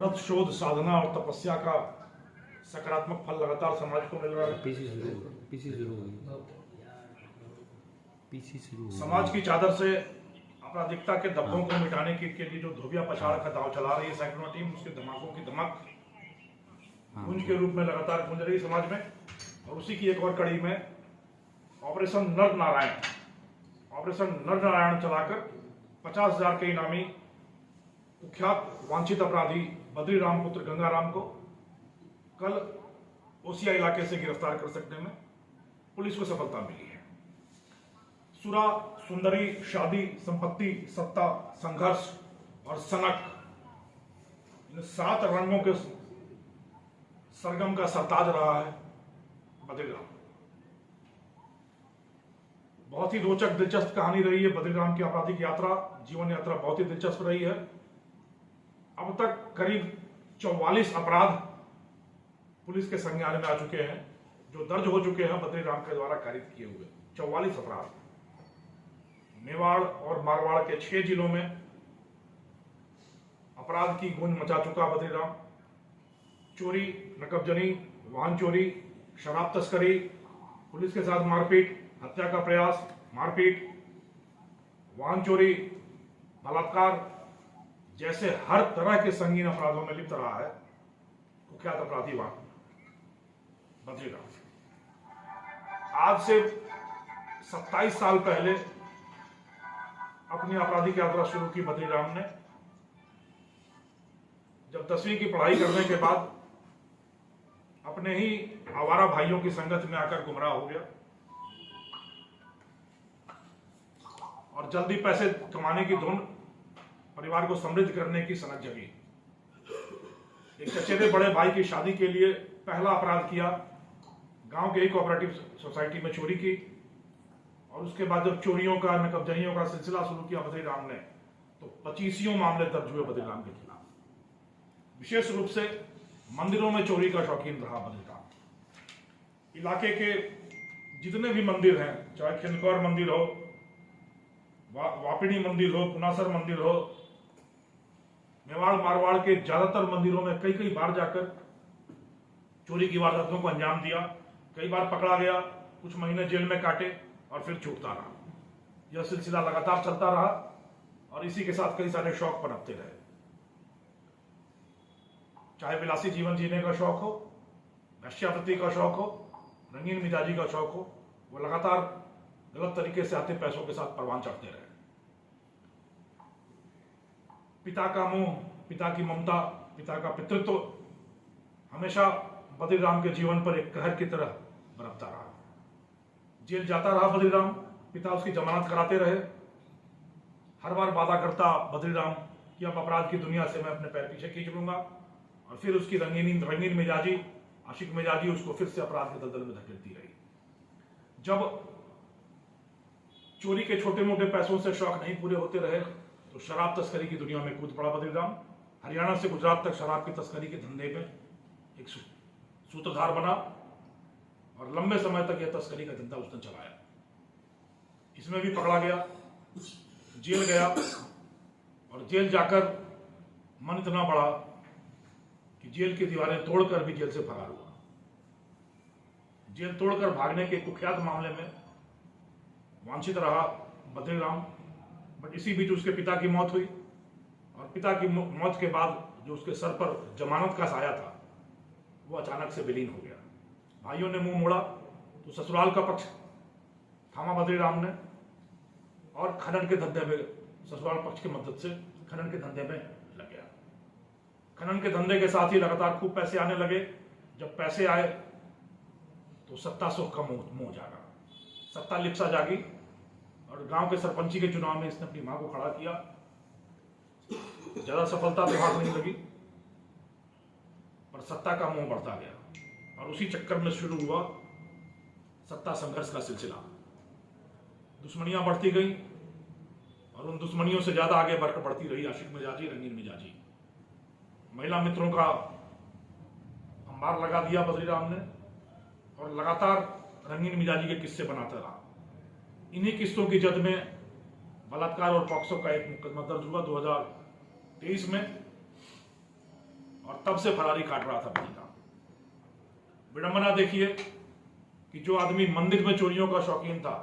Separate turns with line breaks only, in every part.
व्रत शोध साधना और तपस्या का सकारात्मक फल लगातार समाज को मिल रहा है। समाज की चादर से आपराधिकता के धब्बों को मिटाने के लिए जो धोबिया पछाड़ का दाव चला रही है सैकड़ों टीम, उसके धमाकों की धमक गूंज के रूप में लगातार गूंज रही समाज में। और उसी की एक और कड़ी में ऑपरेशन नर नारायण चलाकर 50,000 के इनामी कुख्यात वांछित अपराधी बद्रीराम पुत्र गंगाराम को कल ओसिया इलाके से गिरफ्तार कर सकने में पुलिस को सफलता मिली है। सुरा, सुंदरी, शादी, संपत्ति, सत्ता, संघर्ष और सनक, इन 7 रंगों के सरगम का सरताज रहा है बद्रीराम। बहुत ही रोचक दिलचस्प कहानी रही है बद्रीराम की आपराधिक यात्रा, जीवन यात्रा बहुत ही दिलचस्प रही है। अब तक करीब 44 अपराध पुलिस के संज्ञान में आ चुके हैं, जो दर्ज हो चुके हैं बद्रीराम के द्वारा कारित किए हुए 44 अपराध। मेवाड़ और मारवाड़ के 6 जिलों में अपराध की गूंज मचा चुका बद्रीराम। चोरी, नकबजनी, वाहन चोरी, शराब तस्करी, पुलिस के साथ मारपीट, हत्या का प्रयास, मारपीट, वाहन चोरी, बलात्कार जैसे हर तरह के संगीन अपराधों में लिप्त रहा है कुख्यात अपराधी बद्रीराम। आज से 27 साल पहले अपनी आपराधिक यात्रा शुरू की बद्रीराम ने। जब 10वीं की पढ़ाई करने के बाद अपने ही आवारा भाइयों की संगत में आकर गुमराह हो गया और जल्दी पैसे कमाने की धुन, परिवार को समृद्ध करने की सनक जगी। एक चचेरे बड़े भाई की शादी के लिए पहला अपराध किया, गांव के ही कोऑपरेटिव सोसाइटी में चोरी की। और उसके बाद जब चोरियों का, नकबजनियों का सिलसिला शुरू किया बद्रीराम ने, तो 25 मामले दर्ज हुए बद्रीराम के खिलाफ। विशेष रूप से मंदिरों में चोरी का शौकीन रहा बद्रीराम। इलाके के जितने भी मंदिर हैं, चाहे खिनकौर मंदिर हो, वापिनी मंदिर हो, पुनासर मंदिर हो, मेवाड़ मारवाड़ के ज्यादातर मंदिरों में कई बार जाकर चोरी की वारदातों को अंजाम दिया। कई बार पकड़ा गया, कुछ महीने जेल में काटे और फिर छूटता रहा। यह सिलसिला लगातार चलता रहा और इसी के साथ कई सारे शौक पनपते रहे। चाहे विलासी जीवन जीने का शौक हो, वेश्यावृत्ति का शौक हो, रंगीन मिजाजी का शौक हो, वो लगातार गलत तरीके से आते पैसों के साथ परवान चढ़ते रहे। पिता का मोह, पिता की ममता, पिता का पितृत्व हमेशा बद्रीराम के जीवन पर एक कहर की तरह बरपता रहा। जेल जाता रहा बद्रीराम, पिता उसकी जमानत कराते रहे। हर बार वादा करता बद्रीराम कि अब अपराध की दुनिया से मैं अपने पैर पीछे खींच लूंगा, और फिर उसकी रंगीन मिजाजी, आशिक मिजाजी उसको फिर से अपराध के दलदल में धकेलती रही। जब चोरी के छोटे मोटे पैसों से शौक नहीं पूरे होते रहे तो शराब तस्करी की दुनिया में कूद पड़ा बद्रीराम। हरियाणा से गुजरात तक शराब की तस्करी के धंधे में एक सूत्रधार बना और लंबे समय तक यह तस्करी का धंधा उसने चलाया। इसमें भी पकड़ा गया, जेल गया और जेल जाकर मन इतना बढ़ा कि जेल की दीवारें तोड़कर भी जेल से फरार हुआ। जेल तोड़कर भागने के कुख्यात मामले में वांछित रहा बद्रीराम। बट इसी बीच उसके पिता की मौत हुई और पिता की मौत के बाद जो उसके सर पर जमानत का साया था वो अचानक से विलीन हो गया। भाइयों ने मुंह मोड़ा तो ससुराल का पक्ष थामा बद्रीराम ने और खनन के धंधे में, ससुराल पक्ष की मदद से खनन के धंधे में लग गया। खनन के धंधे के साथ ही लगातार खूब पैसे आने लगे। जब पैसे आए तो सत्ता सुख का मोह जागा, सत्ता लिप्सा जागी और गांव के सरपंची के चुनाव में इसने अपनी मां को खड़ा किया। ज्यादा सफलता तो हाथ नहीं लगी, पर सत्ता का मोह बढ़ता गया और उसी चक्कर में शुरू हुआ सत्ता संघर्ष का सिलसिला। दुश्मनियां बढ़ती गई और उन दुश्मनियों से ज्यादा आगे बढ़ती रही आशिक मिजाजी, रंगीन मिजाजी। महिला मित्रों का अंबार लगा दिया बद्रीराम ने और लगातार रंगीन मिजाजी के किस्से बनाता रहा। इन्हीं किस्सों की जद में बलात्कार और पॉक्सो का एक मुकदमा दर्ज हुआ 2023 में। और तब से फरारी काट रहा था बद्रीराम। विडंबना देखिए कि जो आदमी मंदिर में चोरियों का शौकीन था,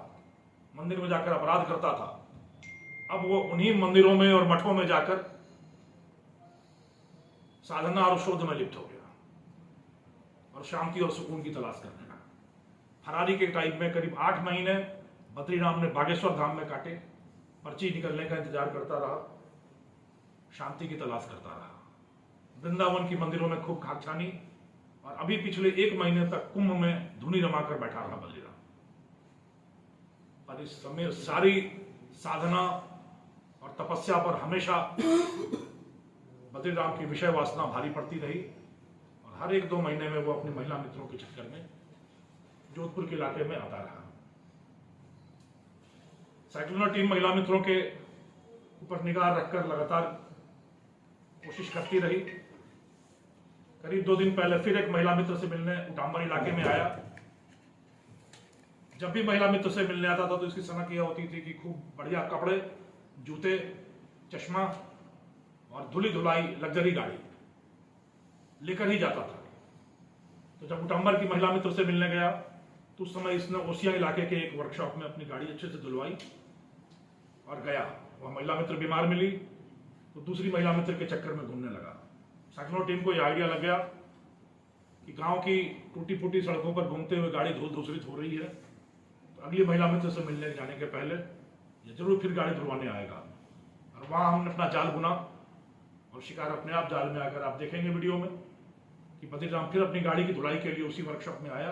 मंदिर में जाकर अपराध करता था, अब वो उन्हीं मंदिरों में और मठों में जाकर साधना और शोध में लिप्त हो गया और शांति और सुकून की तलाश करने लगा। फरारी के टाइम में करीब 8 महीने बद्रीराम ने बागेश्वर धाम में काटे, पर्ची निकलने का इंतजार करता रहा, शांति की तलाश करता रहा। वृंदावन की मंदिरों में खूब खाक छानी और अभी पिछले 1 महीने तक कुंभ में धुनी रमाकर बैठा रहा बद्रीराम। पर इस समय सारी साधना और तपस्या पर हमेशा बद्रीराम की विषय वासना भारी पड़ती रही और हर 1-2 महीने में वो अपने महिला मित्रों के चक्कर में जोधपुर के इलाके में आता रहा। साइक्लोनर टीम महिला मित्रों के ऊपर निगाह रखकर लगातार कोशिश करती रही। करीब 2 दिन पहले फिर एक महिला मित्र से मिलने उटाम्बर इलाके में आया। जब भी महिला मित्र से मिलने आता था तो इसकी सनक यह होती थी कि खूब बढ़िया कपड़े, जूते, चश्मा और धुली धुलाई लग्जरी गाड़ी लेकर ही जाता था। तो जब उटाम्बर की महिला मित्र से मिलने गया तो उस समय इसने ओसिया इलाके के एक वर्कशॉप में अपनी गाड़ी अच्छे से धुलवाई और गया। वह महिला मित्र बीमार मिली तो दूसरी महिला मित्र के चक्कर में घूमने लगा। साइक्लोनर टीम को यह आइडिया लग गया कि गांव की टूटी फूटी सड़कों पर घूमते हुए गाड़ी धूल धूसरित हो रही है, तो अगली महिला मित्र से मिलने जाने के पहले ये जरूर फिर गाड़ी धुलवाने आएगा। और वहां हमने अपना जाल बुना और शिकार अपने आप जाल में आकर आप देखेंगे वीडियो में कि बद्रीराम फिर अपनी गाड़ी की धुलाई के लिए उसी वर्कशॉप में आया